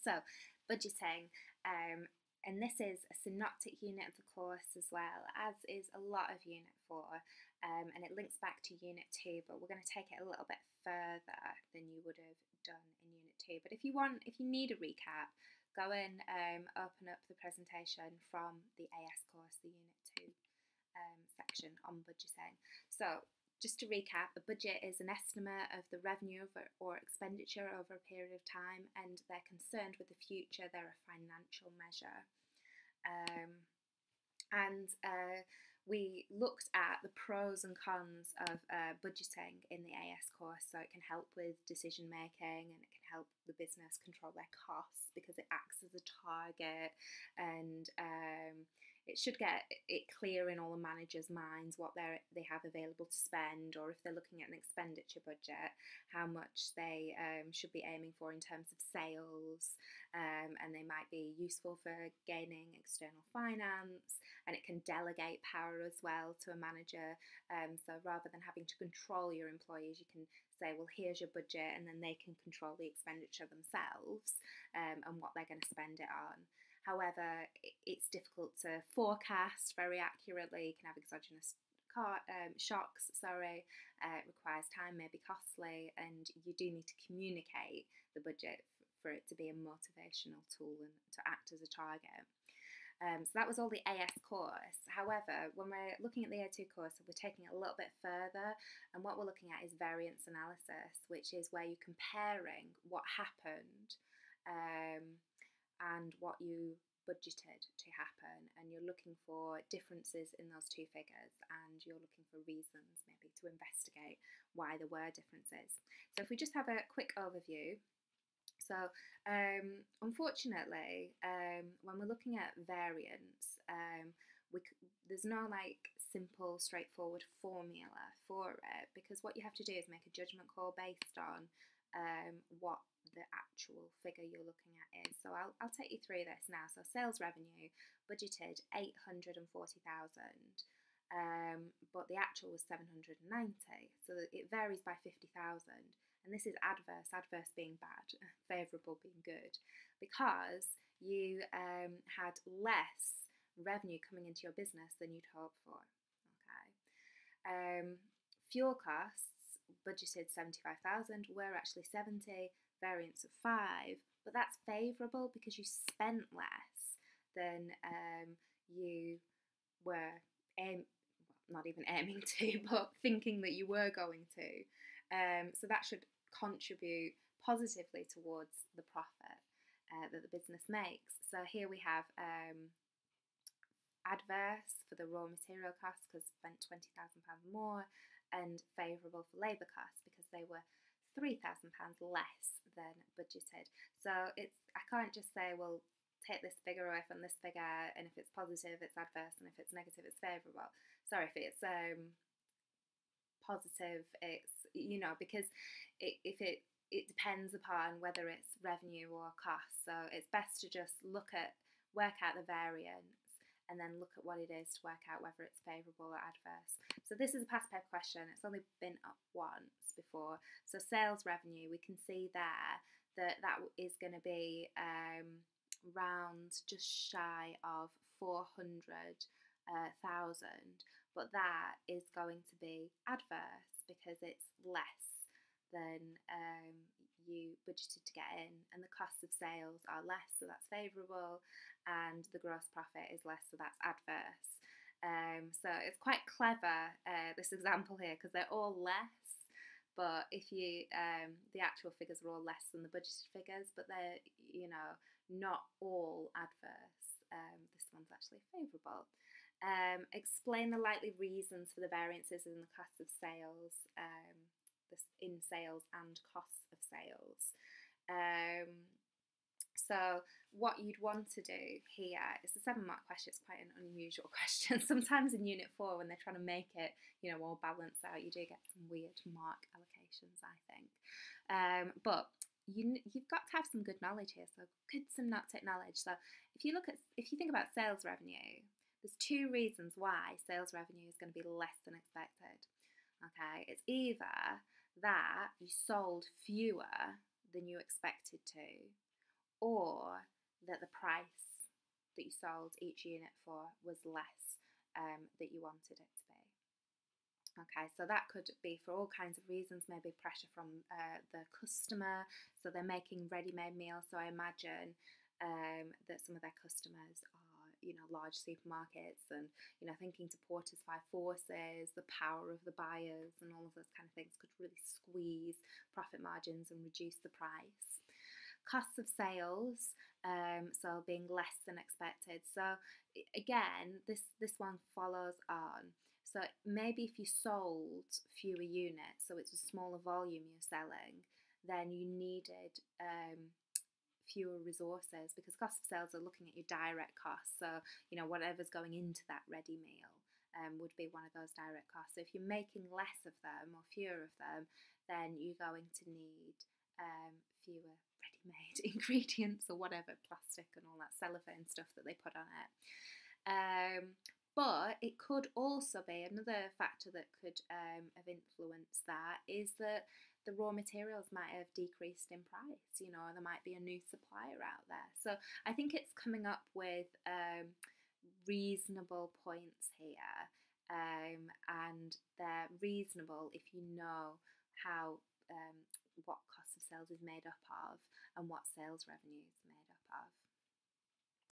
So, budgeting, and this is a synoptic unit of the course as well, as is a lot of Unit 4, and it links back to Unit 2, but we're going to take it a little bit further than you would have done in Unit 2. But if you need a recap, go and open up the presentation from the AS course, the Unit 2 section on budgeting. So, just to recap, a budget is an estimate of the revenue or expenditure over a period of time, and they're concerned with the future. They're a financial measure. We looked at the pros and cons of budgeting in the AS course. So it can help with decision making, and it can help the business control their costs because it acts as a target, and it should get it clear in all the managers' minds what they have available to spend, or if they're looking at an expenditure budget, how much they should be aiming for in terms of sales, and they might be useful for gaining external finance, and it can delegate power as well to a manager. So rather than having to control your employees, you can say, well, here's your budget, and then they can control the expenditure themselves and what they're going to spend it on. However, it's difficult to forecast very accurately. You can have exogenous shocks, it requires time, may be costly, and you do need to communicate the budget for it to be a motivational tool and to act as a target. So that was all the AS course. However, when we're looking at the A2 course, we're taking it a little bit further, and what we're looking at is variance analysis, which is where you're comparing what happened and what you budgeted to happen, and you're looking for differences in those two figures, and you're looking for reasons maybe to investigate why there were differences. So if we just have a quick overview. So unfortunately, when we're looking at variance, there's no like simple straightforward formula for it, because what you have to do is make a judgment call based on what the actual figure you're looking at is. So I'll take you through this now. So sales revenue budgeted 840,000, but the actual was 790. So it varies by 50,000, and this is adverse being bad, favourable being good, because you had less revenue coming into your business than you'd hoped for. Okay. Fuel costs budgeted 75,000, were actually 70, variance of 5, but that's favourable because you spent less than you were not even aiming to, but thinking that you were going to. So that should contribute positively towards the profit that the business makes. So here we have adverse for the raw material costs because spent £20,000 more, and favourable for labour costs because they were £3,000 less than budgeted. So I can't just say, well, take this figure away from this figure, and if it's positive it's adverse, and if it's negative it's favourable. Sorry, if it's positive it's, because it depends upon whether it's revenue or cost. So it's best to just work out the variance, and then look at what it is to work out whether it's favourable or adverse. So this is a past paper question. It's only been up once before. So sales revenue, we can see there that is going to be round just shy of 400,000, but that is going to be adverse because it's less than you budgeted to get in, and the costs of sales are less, so that's favourable, and the gross profit is less, so that's adverse. So it's quite clever, this example here, because they're all less, but if you the actual figures are all less than the budgeted figures, but they're not all adverse. This one's actually favourable. Explain the likely reasons for the variances in the cost of sales, in sales and costs of sales. So what you'd want to do here, it's a 7-mark question, it's quite an unusual question. Sometimes in Unit 4 when they're trying to make it, all balanced out, you do get some weird mark allocations, I think. But you've got to have some good knowledge here, so good synoptic knowledge. So if you think about sales revenue, there's 2 reasons why sales revenue is going to be less than expected. Okay, it's either that you sold fewer than you expected to, or that the price that you sold each unit for was less that you wanted it to be. Okay, so that could be for all kinds of reasons, maybe pressure from the customer, so they're making ready-made meals, so I imagine that some of their customers are, you know, large supermarkets and, you know, thinking to porters 5 forces, the power of the buyers and all of those kind of things could really squeeze profit margins and reduce the price. Costs of sales, so being less than expected. So again, this one follows on. So maybe if you sold fewer units, so it's a smaller volume you're selling, then you needed fewer resources, because cost of sales are looking at your direct costs. So, you know, whatever's going into that ready meal would be one of those direct costs. So if you're making less of them or fewer of them, then you're going to need fewer ready-made ingredients or whatever, plastic and all that cellophane stuff that they put on it. But it could also be another factor that could have influenced that is that the raw materials might have decreased in price. You know, there might be a new supplier out there. So I think it's coming up with reasonable points here, and they're reasonable if you know how what cost of sales is made up of and what sales revenue is made up of.